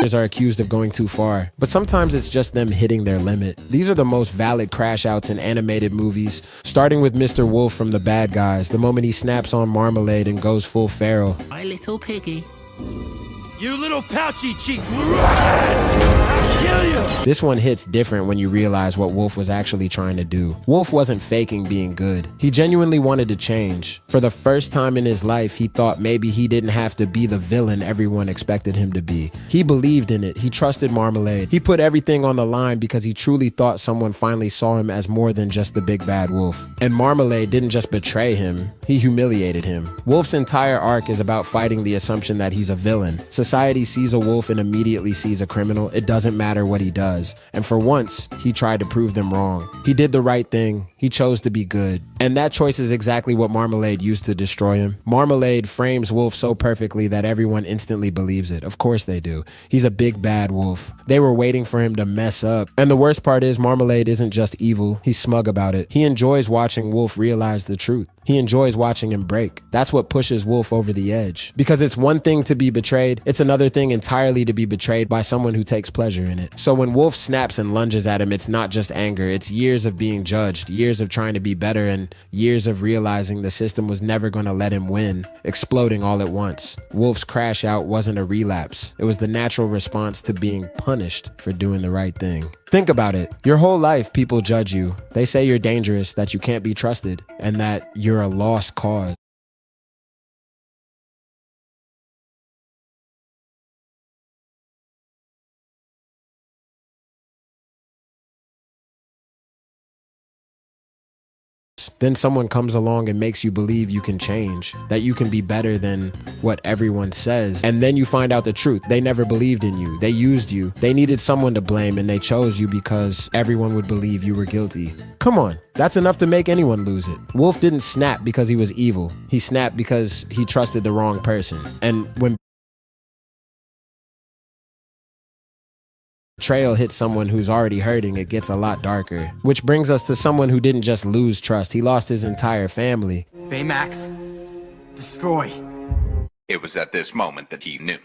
others are accused of going too far, but sometimes it's just them hitting their limit. These are the most valid crash outs in animated movies, starting with Mr. Wolf from The Bad Guys, the moment he snaps on Marmalade and goes full feral. My little piggy. You little pouchy cheeked I'll kill you! This one hits different when you realize what Wolf was actually trying to do. Wolf wasn't faking being good. He genuinely wanted to change. For the first time in his life, he thought maybe he didn't have to be the villain everyone expected him to be. He believed in it. He trusted Marmalade. He put everything on the line because he truly thought someone finally saw him as more than just the big bad wolf. And Marmalade didn't just betray him, he humiliated him. Wolf's entire arc is about fighting the assumption that he's a villain. Society sees a wolf and immediately sees a criminal. It doesn't matter what he does. And for once, he tried to prove them wrong. He did the right thing. He chose to be good. And that choice is exactly what Marmalade used to destroy him. Marmalade frames Wolf so perfectly that everyone instantly believes it. Of course they do. He's a big bad wolf. They were waiting for him to mess up. And the worst part is Marmalade isn't just evil. He's smug about it. He enjoys watching Wolf realize the truth. He enjoys watching him break. That's what pushes Wolf over the edge. Because it's one thing to be betrayed, it's another thing entirely to be betrayed by someone who takes pleasure in it. So when Wolf snaps and lunges at him, it's not just anger, it's years of being judged, years of trying to be better, and years of realizing the system was never gonna let him win, exploding all at once. Wolf's crash out wasn't a relapse. It was the natural response to being punished for doing the right thing. Think about it. Your whole life, people judge you. They say you're dangerous, that you can't be trusted, and that you're a lost cause. Then someone comes along and makes you believe you can change, that you can be better than what everyone says. And then you find out the truth. They never believed in you. They used you. They needed someone to blame and they chose you because everyone would believe you were guilty. Come on, that's enough to make anyone lose it. Wolf didn't snap because he was evil. He snapped because he trusted the wrong person. And when betrayal hits someone who's already hurting, it gets a lot darker. Which brings us to someone who didn't just lose trust, he lost his entire family. Baymax, destroy. It was at this moment that he knew.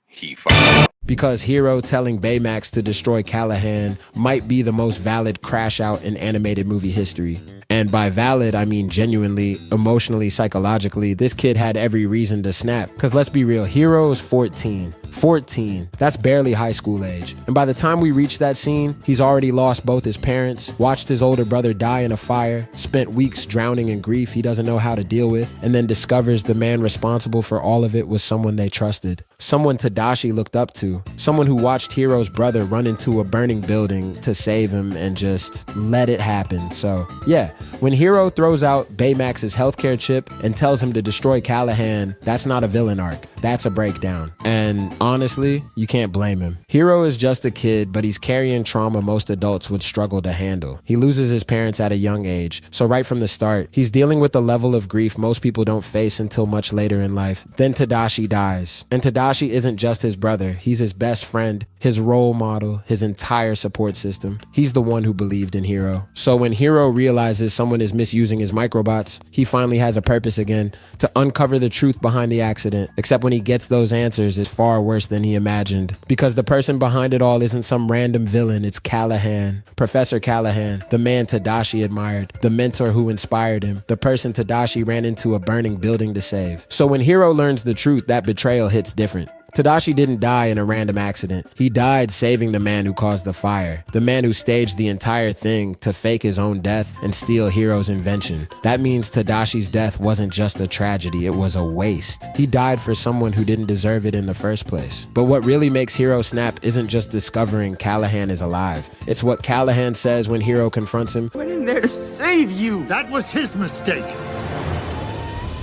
He fucked up. Because Hero telling Baymax to destroy Callahan might be the most valid crash out in animated movie history. And by valid, I mean genuinely, emotionally, psychologically, this kid had every reason to snap. Cause let's be real, Hero's 14. 14, that's barely high school age. And by the time we reach that scene, he's already lost both his parents, watched his older brother die in a fire, spent weeks drowning in grief he doesn't know how to deal with, and then discovers the man responsible for all of it was someone they trusted. Someone Tadashi looked up to. Someone who watched Hero's brother run into a burning building to save him and just let it happen. So yeah, when Hero throws out Baymax's healthcare chip and tells him to destroy Callahan, that's not a villain arc. That's a breakdown. And honestly, you can't blame him. Hero is just a kid, but he's carrying trauma most adults would struggle to handle. He loses his parents at a young age, so right from the start, he's dealing with a level of grief most people don't face until much later in life. Then Tadashi dies. And Tadashi isn't just his brother, he's his best friend, his role model, his entire support system. He's the one who believed in Hero. So when Hero realizes someone is misusing his microbots, he finally has a purpose again, to uncover the truth behind the accident. Except when he gets those answers, it's far worse than he imagined. Because the person behind it all isn't some random villain, it's Callahan. Professor Callahan, the man Tadashi admired, the mentor who inspired him, the person Tadashi ran into a burning building to save. So when Hero learns the truth, that betrayal hits different. Tadashi didn't die in a random accident. He died saving the man who caused the fire, the man who staged the entire thing to fake his own death and steal Hero's invention. That means Tadashi's death wasn't just a tragedy, it was a waste. He died for someone who didn't deserve it in the first place. But what really makes Hero snap isn't just discovering Callahan is alive. It's what Callahan says when Hero confronts him. Went in there to save you. That was his mistake.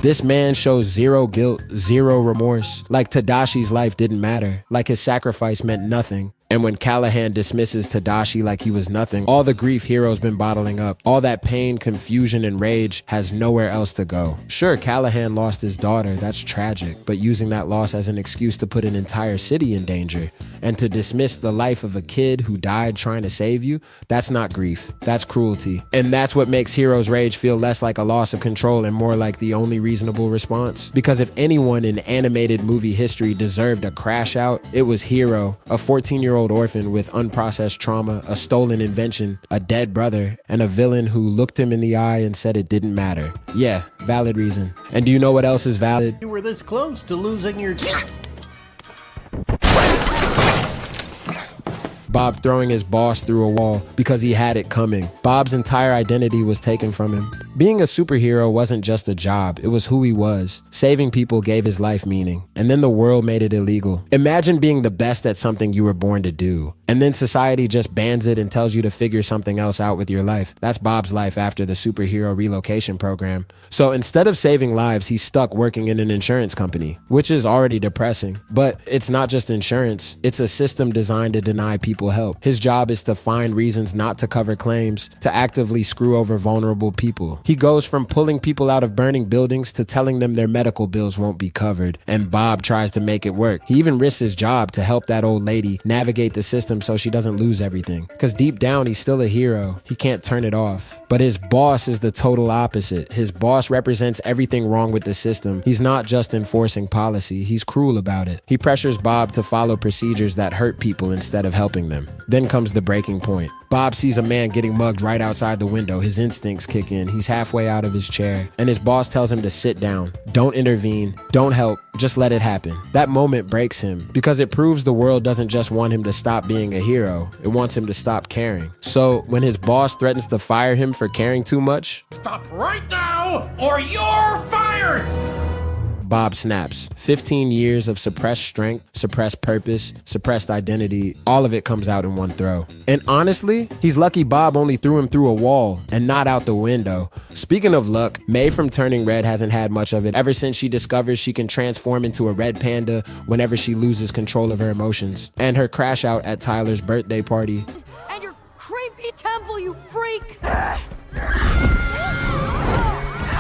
This man shows zero guilt, zero remorse, like Tadashi's life didn't matter, like his sacrifice meant nothing. And when Callahan dismisses Tadashi like he was nothing, all the grief Hiro's been bottling up, all that pain, confusion, and rage has nowhere else to go. Sure, Callahan lost his daughter, that's tragic, but using that loss as an excuse to put an entire city in danger and to dismiss the life of a kid who died trying to save you, that's not grief, that's cruelty. And that's what makes Hiro's rage feel less like a loss of control and more like the only reasonable response. Because if anyone in animated movie history deserved a crash out, it was Hiro, a 14-year-old orphan with unprocessed trauma, a stolen invention, a dead brother, and a villain who looked him in the eye and said it didn't matter. Yeah, valid reason. And do you know what else is valid? You were this close to losing your... Bob throwing his boss through a wall because he had it coming. Bob's entire identity was taken from him. Being a superhero wasn't just a job, it was who he was. Saving people gave his life meaning, and then the world made it illegal. Imagine being the best at something you were born to do, and then society just bans it and tells you to figure something else out with your life. That's Bob's life after the superhero relocation program. So instead of saving lives, he's stuck working in an insurance company, which is already depressing. But it's not just insurance, it's a system designed to deny people help. His job is to find reasons not to cover claims, to actively screw over vulnerable people. He goes from pulling people out of burning buildings to telling them their medical bills won't be covered, and Bob tries to make it work. He even risks his job to help that old lady navigate the system so she doesn't lose everything. Because deep down, he's still a hero. He can't turn it off. But his boss is the total opposite. His boss represents everything wrong with the system. He's not just enforcing policy, he's cruel about it. He pressures Bob to follow procedures that hurt people instead of helping them. Then comes the breaking point. Bob sees a man getting mugged right outside the window. His instincts kick in. He's halfway out of his chair, and his boss tells him to sit down. Don't intervene. Don't help. Just let it happen. That moment breaks him because it proves the world doesn't just want him to stop being a hero. It wants him to stop caring. So when his boss threatens to fire him for caring too much, Stop right now, or you're fired! Bob snaps. 15 years of suppressed strength, suppressed purpose, suppressed identity, all of it comes out in one throw. And honestly, he's lucky Bob only threw him through a wall and not out the window. Speaking of luck, May from Turning Red hasn't had much of it ever since she discovers she can transform into a red panda whenever she loses control of her emotions. And her crash out at Tyler's birthday party. And your creepy temple, you freak!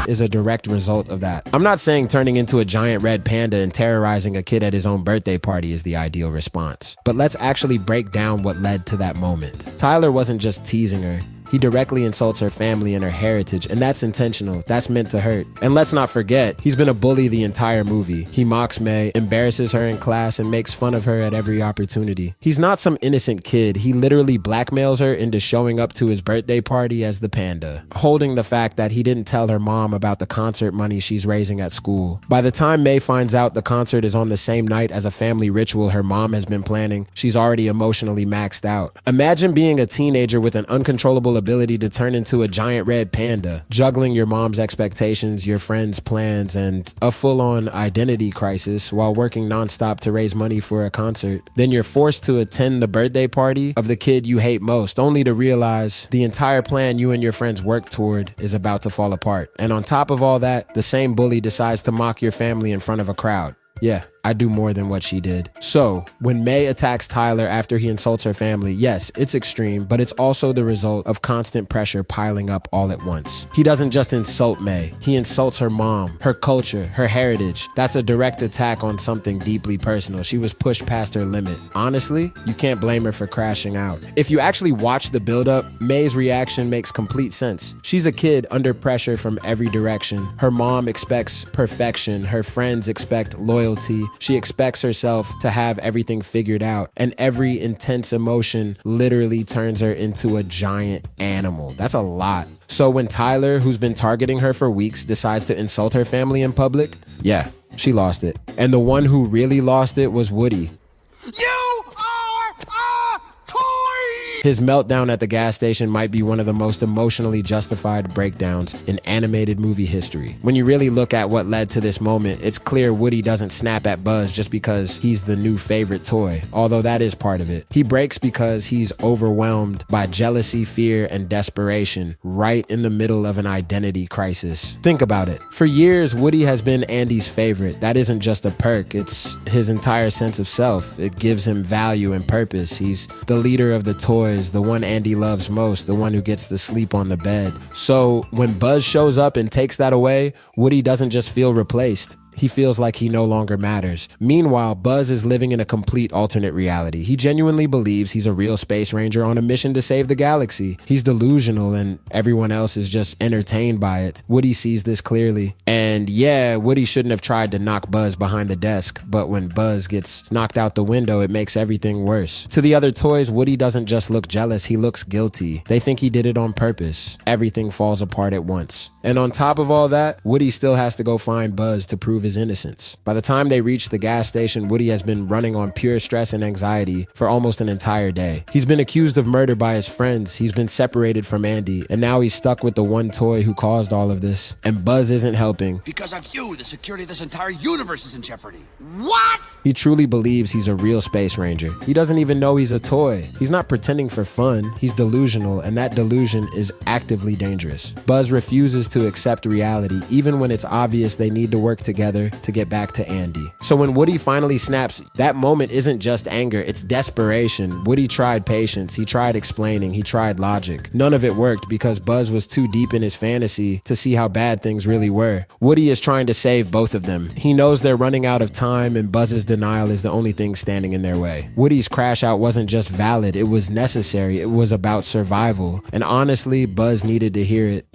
Is a direct result of that. I'm not saying turning into a giant red panda and terrorizing a kid at his own birthday party is the ideal response, but let's actually break down what led to that moment. Tyler wasn't just teasing her. He directly insults her family and her heritage, and that's intentional. That's meant to hurt. And let's not forget, he's been a bully the entire movie. He mocks May, embarrasses her in class, and makes fun of her at every opportunity. He's not some innocent kid. He literally blackmails her into showing up to his birthday party as the panda, holding the fact that he didn't tell her mom about the concert money she's raising at school. By the time May finds out the concert is on the same night as a family ritual her mom has been planning, she's already emotionally maxed out. Imagine being a teenager with an uncontrollable ability to turn into a giant red panda, juggling your mom's expectations, your friends' plans, and a full-on identity crisis while working nonstop to raise money for a concert. Then you're forced to attend the birthday party of the kid you hate most, only to realize the entire plan you and your friends worked toward is about to fall apart. And on top of all that, the same bully decides to mock your family in front of a crowd. Yeah, I do more than what she did. So, when May attacks Tyler after he insults her family, yes, it's extreme, but it's also the result of constant pressure piling up all at once. He doesn't just insult May, he insults her mom, her culture, her heritage. That's a direct attack on something deeply personal. She was pushed past her limit. Honestly, you can't blame her for crashing out. If you actually watch the buildup, May's reaction makes complete sense. She's a kid under pressure from every direction. Her mom expects perfection, her friends expect loyalty. She expects herself to have everything figured out, and every intense emotion literally turns her into a giant animal. That's a lot. So when Tyler, who's been targeting her for weeks, decides to insult her family in public, yeah, she lost it. And the one who really lost it was Woody. You are a toy! His meltdown at the gas station might be one of the most emotionally justified breakdowns in animated movie history. When you really look at what led to this moment, it's clear Woody doesn't snap at Buzz just because he's the new favorite toy, although that is part of it. He breaks because he's overwhelmed by jealousy, fear, and desperation right in the middle of an identity crisis. Think about it. For years, Woody has been Andy's favorite. That isn't just a perk, it's his entire sense of self. It gives him value and purpose. He's the leader of the toys, the one Andy loves most, the one who gets to sleep on the bed. So when Buzz shows up and takes that away, Woody doesn't just feel replaced. He feels like he no longer matters. Meanwhile, Buzz is living in a complete alternate reality. He genuinely believes he's a real space ranger on a mission to save the galaxy. He's delusional and everyone else is just entertained by it. Woody sees this clearly. And yeah, Woody shouldn't have tried to knock Buzz behind the desk, but when Buzz gets knocked out the window, it makes everything worse. To the other toys, Woody doesn't just look jealous, he looks guilty. They think he did it on purpose. Everything falls apart at once. And on top of all that, Woody still has to go find Buzz to prove his innocence. By the time they reach the gas station, Woody has been running on pure stress and anxiety for almost an entire day. He's been accused of murder by his friends, he's been separated from Andy, and now he's stuck with the one toy who caused all of this. And Buzz isn't helping. Because of you, the security of this entire universe is in jeopardy. What? He truly believes he's a real space ranger. He doesn't even know he's a toy. He's not pretending for fun, he's delusional, and that delusion is actively dangerous. Buzz refuses to accept reality, even when it's obvious they need to work together to get back to Andy. So when Woody finally snaps, that moment isn't just anger, it's desperation. Woody tried patience, he tried explaining, he tried logic. None of it worked because Buzz was too deep in his fantasy to see how bad things really were. Woody is trying to save both of them. He knows they're running out of time and Buzz's denial is the only thing standing in their way. Woody's crash out wasn't just valid, it was necessary. It was about survival. And honestly, Buzz needed to hear it.